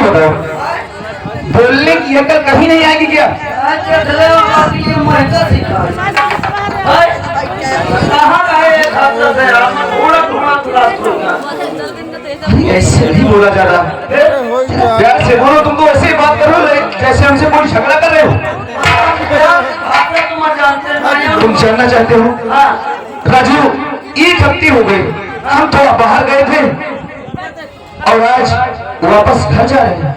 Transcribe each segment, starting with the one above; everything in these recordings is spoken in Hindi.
बताओ, बोलने की अकल कभी नहीं आएगी क्या? ऐसे नहीं बोला जा रहा, प्यार से बोलो। तुम तो ऐसे ही बात कर रहे हो जैसे हमसे कोई झगड़ा कर रहे हो। तुम जानना चाहते हो राजू, एक हफ्ते हो गए हम थोड़ा बाहर गए थे और आज वापस घर जा रहे हैं।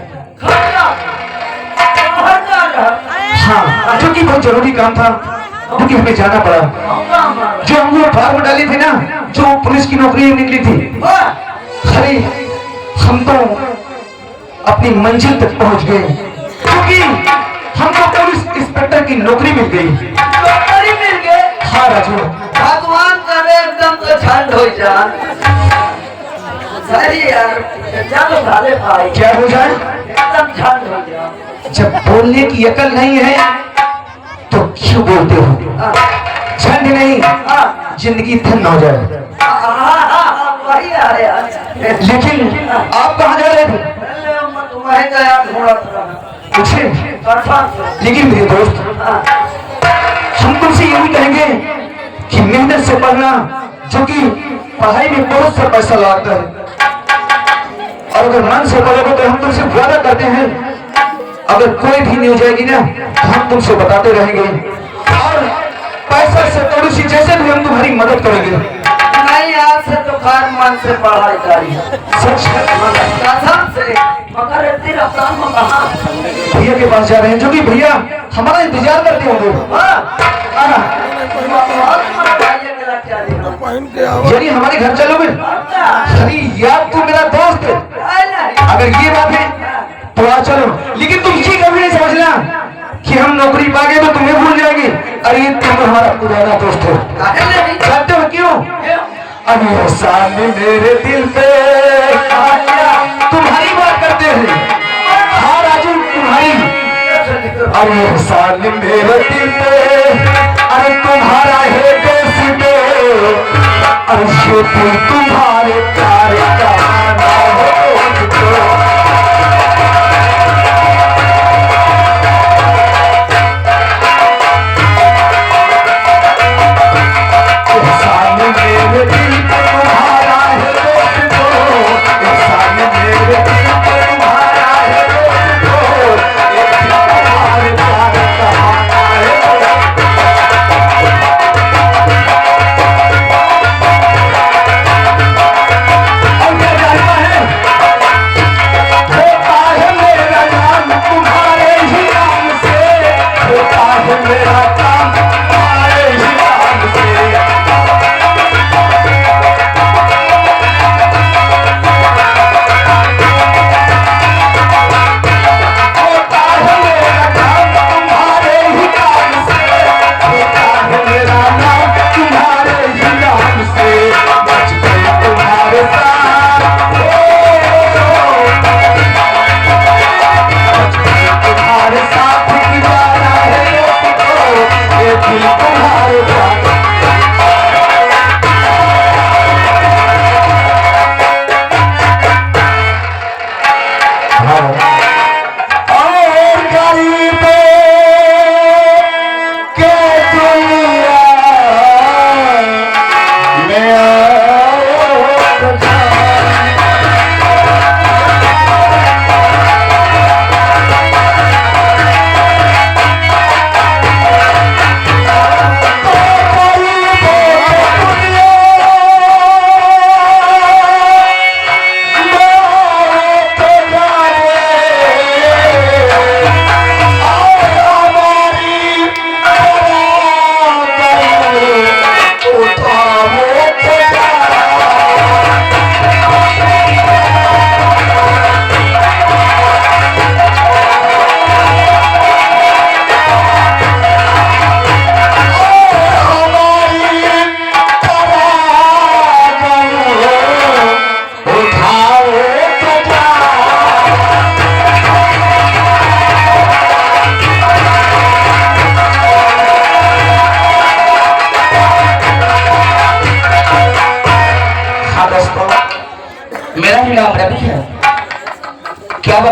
हाँ, क्योंकि बहुत जरूरी काम था, क्योंकि हमें जाना पड़ा। जो हम वो फॉर्म डाली थी ना, जो पुलिस की नौकरी निकली थी, अरे हम तो अपनी मंजिल तक पहुंच गए, क्योंकि हमको पुलिस इंस्पेक्टर की नौकरी मिल गई। हाँ राजू, भगवान करे एकदम तो ठंड हो जाए। अरे यार चलो भाले भाई, क्या हो जाए? एकदम ठंड हो जाए। जब बोलने की अकल नहीं है तो क्यों बोलते हो? ठंड नहीं, जिंदगी धन हो जाए। वही आ रहे यार। लेकिन आप कहाँ जा रहे थे? मैं गया थोड़ा पूछे? सा। लेकिन मेरे दोस्त, हम तुमसे ये भी कहेंगे कि मेहनत से पढ़ना, जो कि पढ़ाई में बहुत सा पैसा लगता है, और अगर मन से पढ़ोगे तो हम तुमसे वादा करते हैं, अगर कोई भी नहीं हो जाएगी ना तो हम तुमसे बताते रहेंगे, और पैसा से थोड़ी सी जैसे भी हम तुम्हारी मदद करेंगे। नहीं, आज से तो खैर मन से पढ़ाई करी है। सच कसम से। मगर इतनी रफ्तार में कहाँ? भैया के पास जा रहे हैं, जो कि भैया हमारा इंतजार करते होंगे। यानी हमारे घर चलोगे? अरे यार तू मेरा दोस्त है, अगर ये बात है तो आ चलो। लेकिन तुम ये कभी नहीं समझना कि हम नौकरी पा गए तो तुम्हें भूल जाएंगे। अरे तुम हमारा पुराना दोस्त हो। जानते हो क्यों? अभी सामने मेरे दिल पे तुम्हारी बात करते हैं। हाँ राजू, तुम्हारी। अरे सामने मेरे दिल पे, अरे तुम्हारा है देश पे, अरे ये दिल तुम्हारे प्यार का गाना हो मुझको।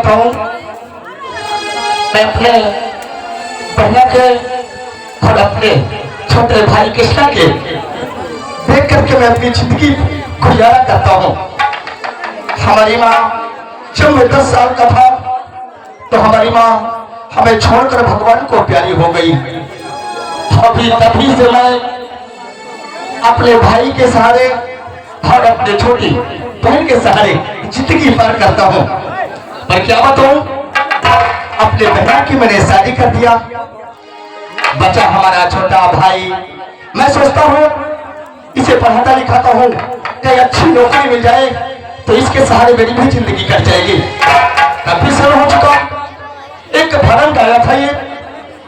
बताऊं, मैं अपने बहना के और अपने छोटे भाई कृष्णा के देख करके मैं अपनी जिंदगी गुजारा करता हूँ। हमारी माँ जब मैं 10 साल का था तो हमारी माँ हमें छोड़कर भगवान को प्यारी हो गई। अभी तभी से मैं अपने भाई के सहारे और अपने छोटी बहन के सहारे जिंदगी पार करता हूँ। पर क्या बताऊं, अपने बहन की मैंने शादी कर दिया, बचा हमारा छोटा भाई। मैं सोचता हूँ इसे पढ़ाता लिखाता हूँ, कहीं अच्छी नौकरी मिल जाए तो इसके सहारे मेरी भी जिंदगी कट जाएगी। काफी समय हो चुका, एक फॉर्म डाला था ये,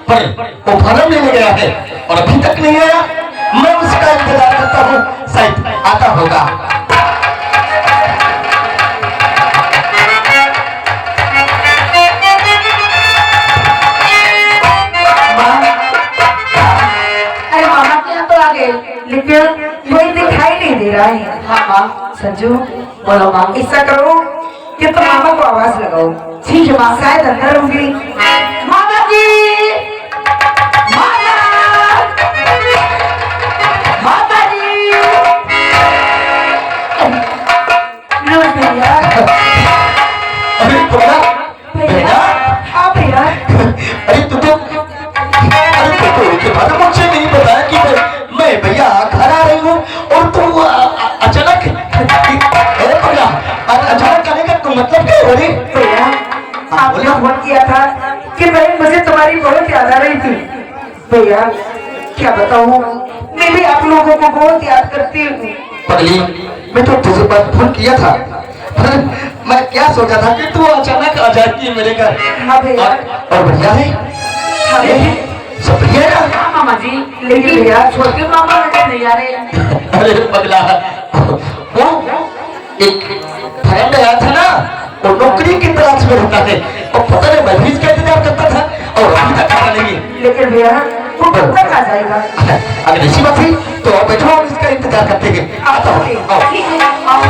पर वो फॉर्म लेने गया है और अभी तक नहीं आया। मैं उसका इंतजार करता हूँ, शायद आता होगा। अरे मामा क्या तो आ गए, लेकिन कोई दिखाई नहीं दे रहा है। हाँ माँ। संजू बोलो माँ। ऐसा करो कि तुम मामा को आवाज लगाओ। ठीक है माँ। शायद अंदर होंगी। मामा जी, मामा, मामा जी। लो भैया। अरे तुम्हारा भैया। हाँ भैया। अरे तू तो के बाद मुझे नहीं बताया कि मैं भैया घर आ रही हूँ और तुम अचानक अचानक आने का मतलब क्या हो रही? भैया आपने फोन किया था कि भाई मुझे तुम्हारी बहुत याद आ रही थी। भैया क्या बताऊँ, मैं भी आप लोगों को बहुत याद करती हूँ। पगली, मैं तो तुझे पर फोन किया था, पर मैं क्या सोचा था कि तू अचानक आ जाती मेरे घर। हाँ भैया। और बढ़िया है। हाँ भैया। सब बढ़िया है ना? हाँ मामा जी, लेकिन भैया छोटे मामा मुझे नहीं आ रहे। अरे पगला, वो एक फ्रेंड आया था ना, वो नौकरी की तलाश में रहता है और पता नहीं मैं भी इसका इंतजार करता था और अभी तक आया नहीं। लेकिन भैया वो कब तक आ जाएगा? अगर ऐसी बात हुई तो बैठो, हम इसका इंतजार करते हैं। आता हूँ। ठीक है, आओ।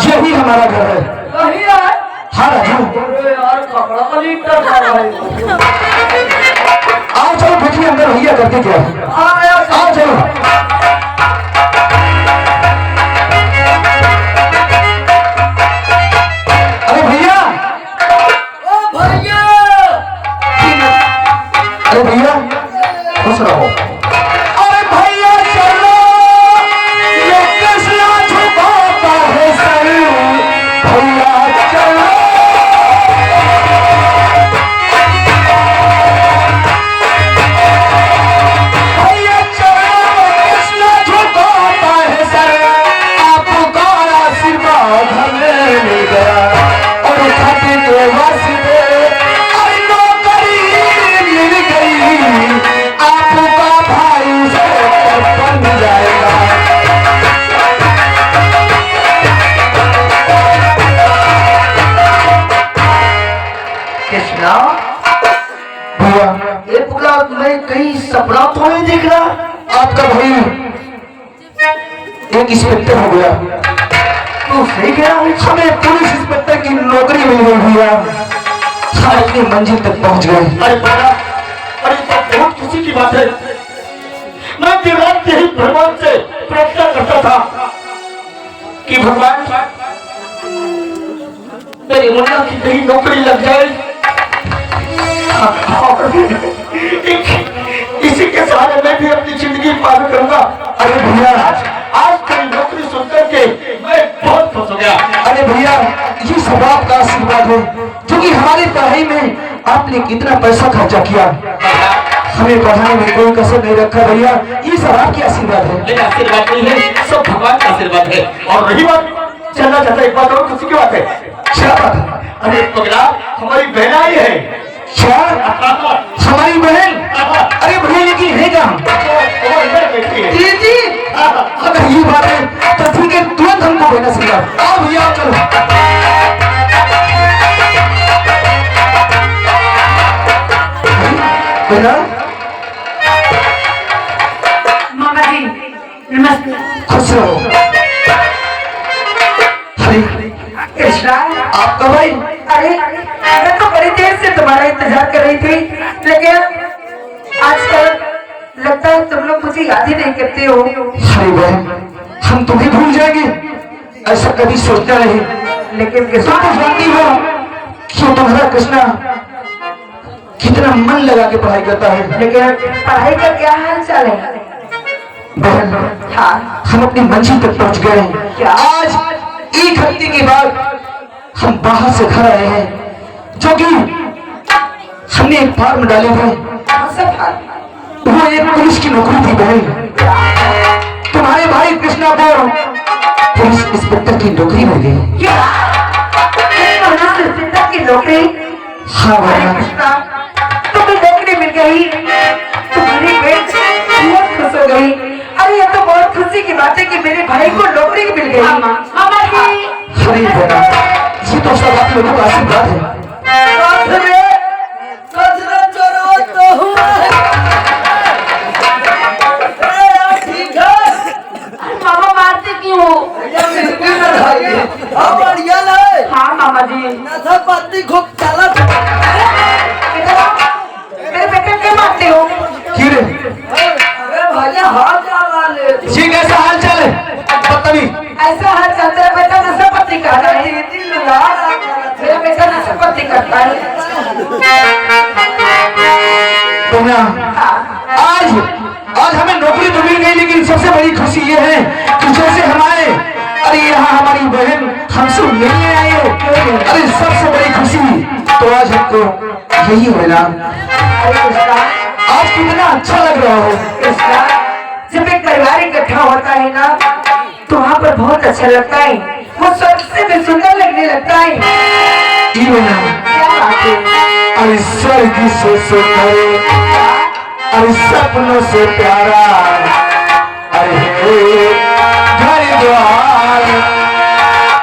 यही हमारा घर है। हाँ राजू, आओ चलो बैठिए अंदर, भैया करके क्या आओ चलो। अरे भैया, अरे भैया खुश रहो। अरे भैया चलो, ये कृष्णा छुपाता है सर, भैया चलो। भैया चलो, कृष्णा छुपाता है सर, आपका आशीर्वाद हमें मिल गया और खाते के वास्ते अरे नौकरी मिल गई, आपका भाई से बन जाएगा। कृष्णा, भैया, ये पूरा मैं कहीं सपना तो नहीं दिख रहा। आपका भाई एक इंस्पेक्टर हो गया। तू सही कह रहा है। हमें पुलिस इंस्पेक्टर की नौकरी मिल गई भैया, हम अपनी मंजिल तक पहुंच गए। अरे बड़ा, अरे तो बहुत खुशी की बात है। मैं दिन रात यही भगवान से प्रार्थना करता था कि भगवान मेरी मुन्ना की कहीं नौकरी लग जाए और इसी के सहारे मैं भी अपनी जिंदगी पार करूंगा। अरे भैया, आज तेरी नौकरी सुनकर के मैं बहुत खुश हो गया। अरे भैया, ये सब आपका आशीर्वाद है, जो कि हमारी पढ़ाई में आपने कितना पैसा खर्चा किया, हमें पढ़ाने में कोई कसर नहीं रखा भैया, ये सब आपकी आशीर्वाद है। लेकिन आशीर्वाद नहीं है, सब भगवान का आशीर्वाद है। और रही बात चलना चाहता, एक बात और खुशी की बात है। क्या बात है? अरे पगला, हमारी बहन आई है। क्या हमारी बहन? अरे भैया, लेकिन है कहाँ? वो अंदर बैठी है। जी जी अगर ये बात है तो ठीक है, तुरंत हमको बहना सिखा। आओ भैया चलो। बहना मामा जी नमस्ते। खुश रहो। हरी कृष्णा आप कब आई? अरे मैं तो बड़ी देर से तुम्हारा इंतजार कर रही थी, लेकिन आजकल लगता है तुम लोग मुझे याद ही नहीं करते हो। हरी बहन, हम तुम्हें भूल जाएंगे ऐसा कभी सोचता नहीं। लेकिन तुम कृष्णा तो जानती हो कि तुम्हारा कृष्णा कितना मन लगा के पढ़ाई करता है। लेकिन पढ़ाई का क्या हाल चाल है? बहन, हाँ हम अपनी मंजिल तक पहुंच गए हैं। क्या? आज एक हफ्ते के बाद हम बाहर से घर आए हैं, जो कि हमने एक फार्म डाले थे। कौन सा हाल? वो एक पुलिस की नौकरी थी बहन। तुम्हारे भाई कृष्णा को पुलिस इंस्पेक्टर की नौकरी मिल गई। क्या? पुलिस इंस्पेक्टर की नौकरी? हाँ अरे बहन, कृष्णा तुम्हें नौकरी मिल गई, तुम्हारी बेट बहुत खुश हो गई। अरे ये तो बहुत खुशी की बात है कि मेरे भाई को नौकरी मिल गई। मामा जी हरी बहना, ये तो सब आप लोगों का आशीर्वाद है। मामा मारते क्यों हो? हाँ मामा जी। मेरे बेटे क्यों मारते हो? क्यों रे? ये कैसा हाल चाल है? बदतमीज। ऐसा हाल चलता है, बेटा नशा पत्ती कर रहा है। मेरा बेटा नशा पत्ती करता है। बहना, हाँ, आज हमें नौकरी तो मिल गई, लेकिन सबसे बड़ी खुशी ये है कि जैसे हमारे अरे यहाँ हमारी बहन हमसे मिलने आई है। अरे सबसे बड़ी खुशी तो आज हमको यही है ना। अरे कृष्णा, आज कितना अच्छा लग रहा हो। कृष्णा, जब एक परिवार इकट्ठा होता है ना तो वहाँ पर बहुत अच्छा लगता है। वो स्वर्ग से भी सुंदर लगने लगता है। ये बहना, क्या बात है? अरे स्वर्ग से सुंदर, अरे सपनों से प्यारा, अरे हे घर द्वार,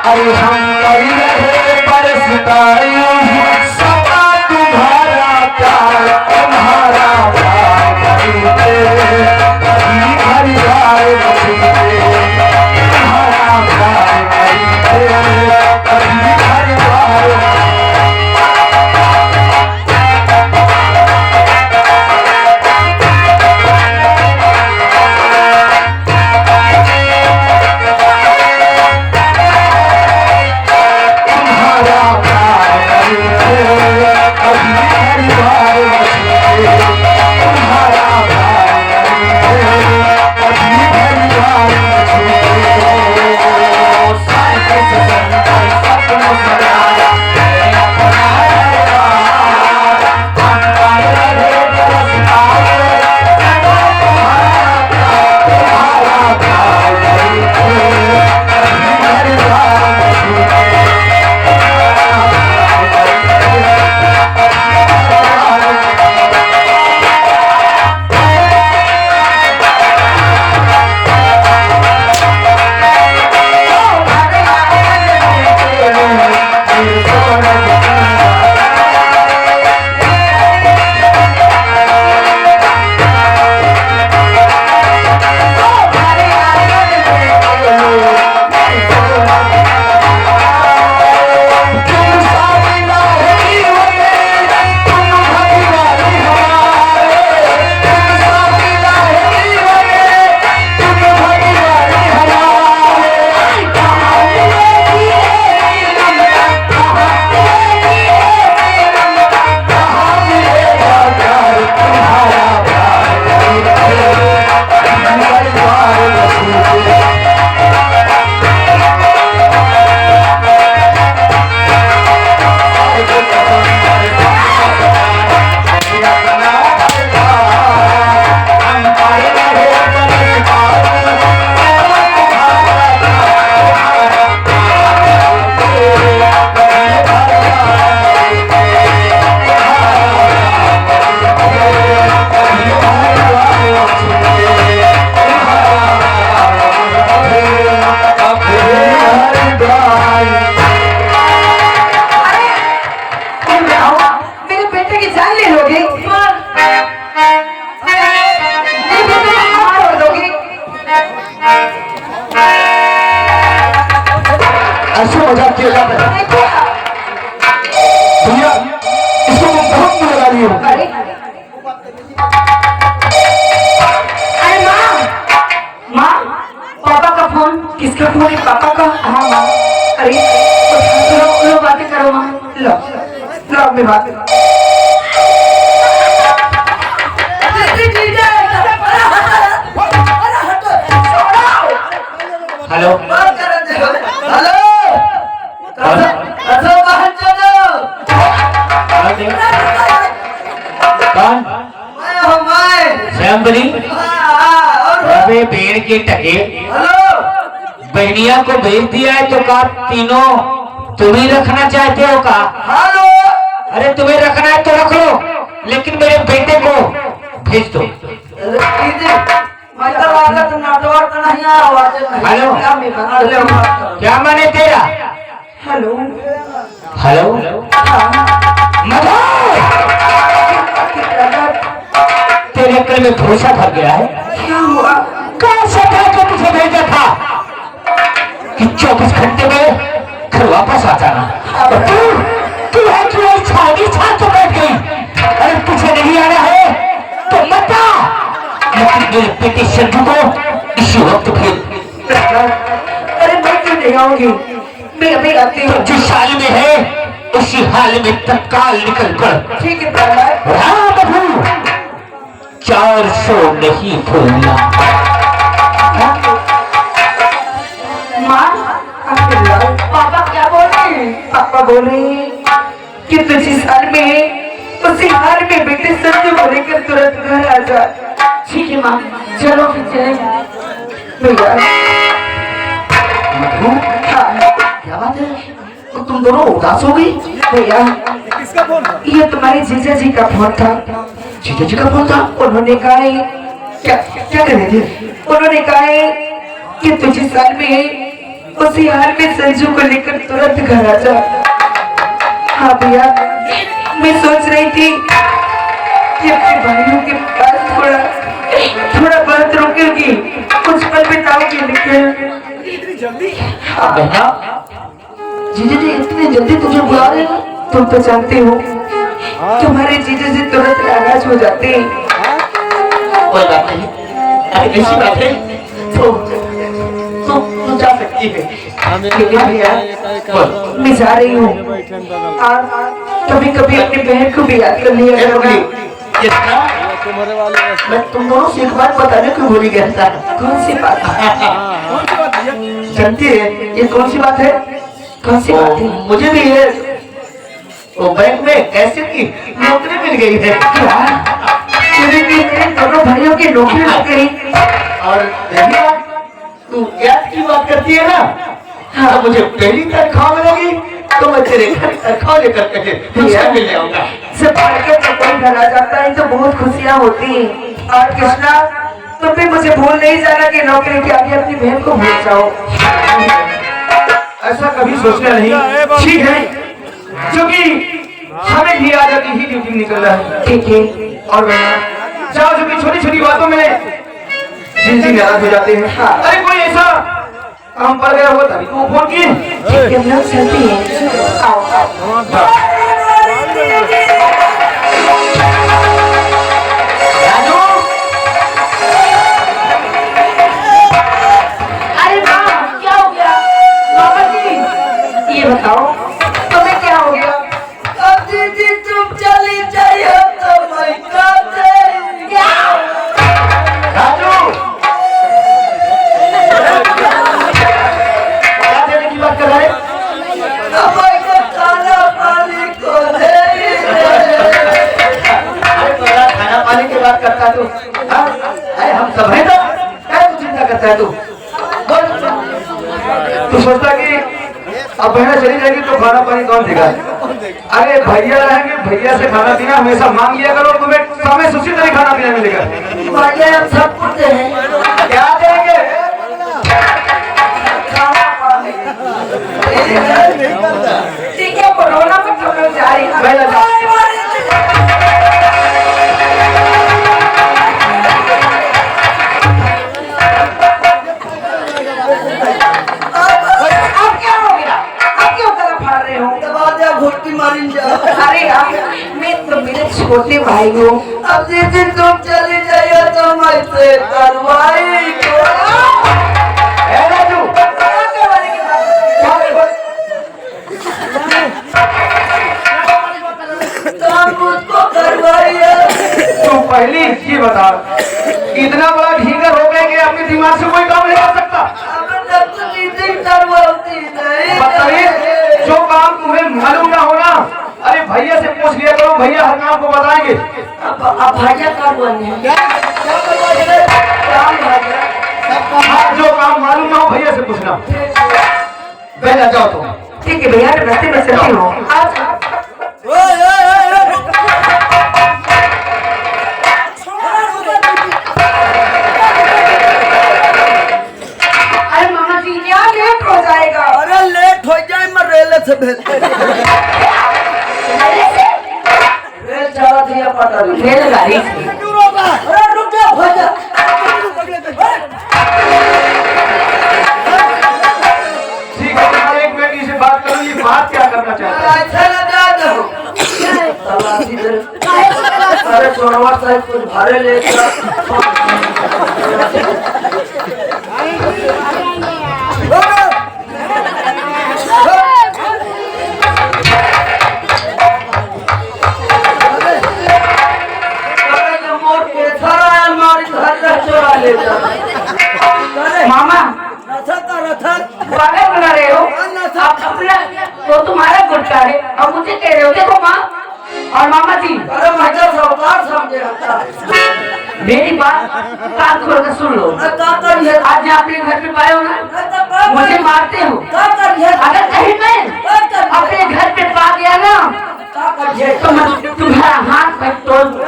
अरे हम मर रहे बरसता सपा तुम्हारा प्यार, तुम्हारा प्यार खरीदे, अभी घर द्वार खरीदे, तुम्हारा प्यार खरीदे, अभी घर द्वार। तुम्हारा प्यार ऐसे मजाक किया जाता है भैया, इसको तुम बहुत बुरा लगा रही हो। अरे अरे माँ, माँ, पापा का फोन। किसका फोन है? पापा का। हाँ माँ। अरे लो बातें करो माँ। लो लो मैं बात हेलो हेलो कौन? श्यामबली, अबे पेड़ के टके बहनिया को भेज दिया है तो का तीनों तुम्ही रखना चाहते हो का? हेलो अरे तुम्हें रखना है तो रख लो, लेकिन मेरे बेटे को भेज दो। हेलो, क्या माने तेरा? हेलो हेलो मधु, तेरे अकल में भरोसा भर गया है। क्या हुआ? कौन सा था जो तुझे भेजा था कि 24 घंटे में घर वापस आ जाना? तू है कि वो छानी छान तो बैठ गई। अरे तुझे नहीं आना है तो मत आ, लेकिन मेरे बेटे संजू को इसी वक्त भेज। अरे मैं क्यों नहीं आऊंगी? मैं अभी आती हूँ। तो जिस हाल में है उसी हाल में तत्काल निकल कर। ठीक है प्रहलाद। हाँ बबू, 400 नहीं भूलना। माँ, पापा क्या बोल रहे हैं? पापा बोल रहे हैं कि तू जिस हाल में है उसी हाल में बेटे संजू को लेकर तुरंत घर आ जा। ठीक है माँ, चलो फिर चले। भैया हाँ, क्या बात है, तो तुम दोनों उदास हो गई? भैया ये तुम्हारे जीजा जी का फोन था। जीजा जी का फोन था? उन्होंने कहा है क्या क्या कर रहे थे? उन्होंने कहा है कि तू जिस हाल में है उसी हाल में संजू को लेकर तुरंत घर आ जा। हाँ भैया, मैं सोच रही थी कि अपने भाइयों के पास थोड़ा बहुत रुकूंगी, कुछ पल बिताऊंगी, लेकिन बहना, जीजा जी इतनी जल्दी तुझे बुला रहे हैं? तुम तो जानते हो तुम्हारे जीजा जी तुरंत नाराज हो जाते हैं। कोई बात नहीं, अगर ऐसी बात है तो जा सकती है। लेकिन भैया बोल। मैं जा रही हूँ और कभी कभी अपनी बहन को भी याद कर लिया ए करना। बबली, मैं तुम दोनों से एक बात बताने को भूल गया था। कौन सी बात? जानती है ये कौन सी बात है? कौन सी बात है? मुझे भी है, वो बैंक में कैसे की नौकरी मिल गई है। क्या? मेरे दोनों भाइयों की नौकरी लग गई। और रही बात, तू याद की बात करती है ना? हाँ, मुझे पहली तनख्वाह मिलेगी तो मैं तेरे घर तनख्वाह लेकर के तुझसे मिलने आऊंगा। जब पढ़कर जब कोई घर आ जाता है तो बहुत खुशियाँ होती हैं। और कृष्णा, तुम भी मुझे भूल नहीं जाना कि नौकरी के आगे अपनी बहन को भूल जाओ। ऐसा कभी सोचना नहीं। ठीक है, क्योंकि हमें भी आजादी ही ड्यूटी निकलना है। ठीक है। और भैया जाओ, जो भी छोटी छोटी बातों में जी नाराज हो जाते हैं। हाँ। अरे कोई ऐसा काम पड़ गया होगा तभी तो फोन किए। ठीक है, हम लोग चलते हैं। आओ आओ। राजू, अरे माँ, क्या हो गया? मामा जी, ये बताओ तुम्हें क्या हो गया? दीदी तुम चली जाइए तो मैं क्या? राजू, क्या देने की बात कर रहा है? खाना पानी को दे। अरे तुम्हारा खाना पानी की बात करता है तू? हाँ? अरे हम सब हैं तो क्या तू चिंता करता है तू? बोल। तू सोचता कि अब बहना चली जाएगी तो खाना पानी कौन देगा? अरे भैया रहेंगे, भैया से खाना पीना हमेशा मांग लिया करो, तुम्हें समय से उसी तरह खाना पीना मिलेगा। भैया हम सब कुछ हैं। क्या देंगे? ठीक है, कोरोना में तुम लोग जा रही हैं। मैं लगा- अब क्या हो गया? तो मेरे छोटे भाई हो। अब दीदी तुम चली जाइए तो मैं से करवाई को ए राजू तुम मुझको करवाइए। तू पहली ये बता, इतना बड़ा ढींगर हो गया कि अपने दिमाग से कोई काम नहीं कर सकता। अब तक तो दीदी करवाती नहीं। बताइए, जो काम तुम्हें मालूम ना होना, अरे भैया से पूछ लिया करो, भैया हर काम को बताएंगे। अब भैया कर बने काम भैया हाँ, जो काम मालूम ना हो भैया से पूछना। बेटा जाओ तुम। ठीक है भैया, रास्ते में चलती हूँ। अरे मामा जी यहाँ लेट हो जाएगा। अरे लेट हो जाए मैं रेल से भेज रेल चला दिया पटरी रेलगाड़ी अरे रुक जा भैया ठीक है, तुम्हारे एक बेटी से बात करूँ, ये बात क्या करना चाहता है? अच्छा लगा दो तलाशी दे अरे चोरवा साहब कुछ भारे ले चोरा ले मामा रथा पागल बना रहे हो आप अपना, वो तुम्हारा गुट्टा है और मुझे कह रहे हो। देखो माँ और मामा जी, अरे मजा सरकार समझे रहता मेरी बात कान खोल कर सुन लो। का करिए आज जहाँ अपने घर पे पाए हो ना, मुझे मारते हो। का करिए अगर कहीं मैं अपने घर पे पा गया ना, का करिए तो मैं तुम्हारा हाथ पैर तोड़ दूँ।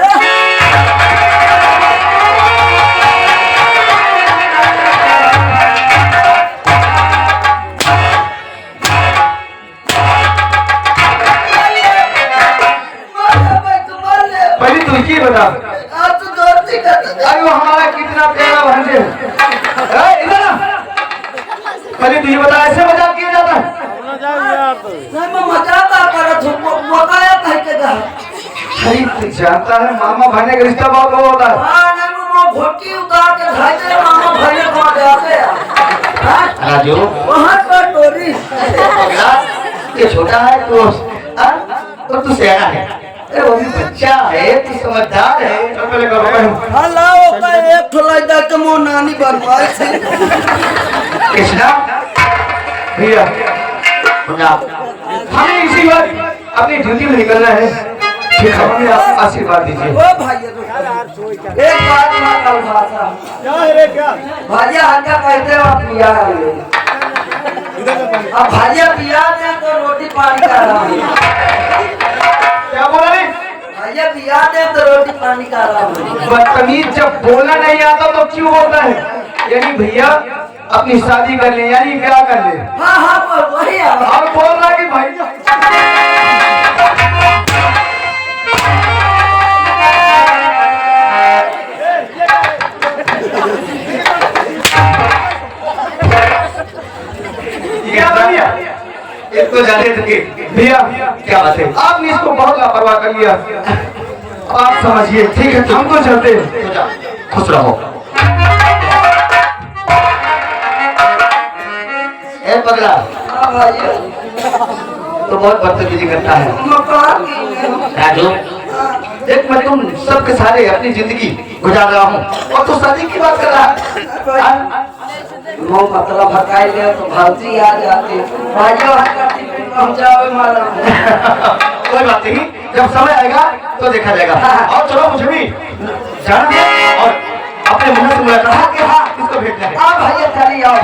पहले तू ये बता, आज तो दोस्ती करते अरे वो हमारा कितना प्यारा भांजे है। इधर आ। पहले तू ये बता, ऐसे मजाक किया जाता है? नहीं मैं मजाक कर रहा हूँ मकाया कह के जा अरे तू जानता है मामा भाने का रिश्ता बहुत वो होता है। हाँ नहीं मैं घोटी उतार के भाई तेरे मामा भैया को जाते हैं राजू वहाँ पर टोरी पगला, ये छोटा है तो तू सियाना है। अरे वो भी बच्चा है, तू समझदार है। चल पहले करो भाई। हाँ लाओ का एक ठोलाई दा के मो नानी बनवाए थे कृष्णा भैया, पंजाब हमें इसी बात अपनी ड्यूटी में निकलना है, ठीक है, हमें आप आशीर्वाद दीजिए। ओ भाई एक बात ना कल भाषा भैया हल्का कहते हो पिया अब भैया पिया दे तो रोटी पानी खा रहा हूँ क्या बोला रे? भैया पिया दे तो रोटी पानी खा रहा हूँ बदतमीज, जब बोलना नहीं आता तो क्यों बोलता है? यानी भैया अपनी शादी कर ले, यानी क्या कर ले? हाँ हाँ वही है और बोल रहा कि भाई क्या भैया? इसको जाने थे भैया क्या बात है? आपने इसको बहुत लापरवाह कर लिया। आप समझिए, ठीक है, हम तो चलते हैं। तो जा, खुश रहो। ए पगला, हाँ भैया तो बहुत बदतमीजी करता है। मकान राजू देख, मैं तुम सबके सारे अपनी जिंदगी गुजार रहा हूँ और तू शादी की बात कर रहा है। हाँ? वो मतलब भकाई ले तो भौजी आ जाती भाइयों पहुँचावे मारा कोई बात नहीं, जब समय आएगा तो देखा जाएगा। और चलो, मुझे भी जाना है और अपने मुंह से मुलाकात के हाँ इसको भेजना है। हाँ भैया चलिए आओ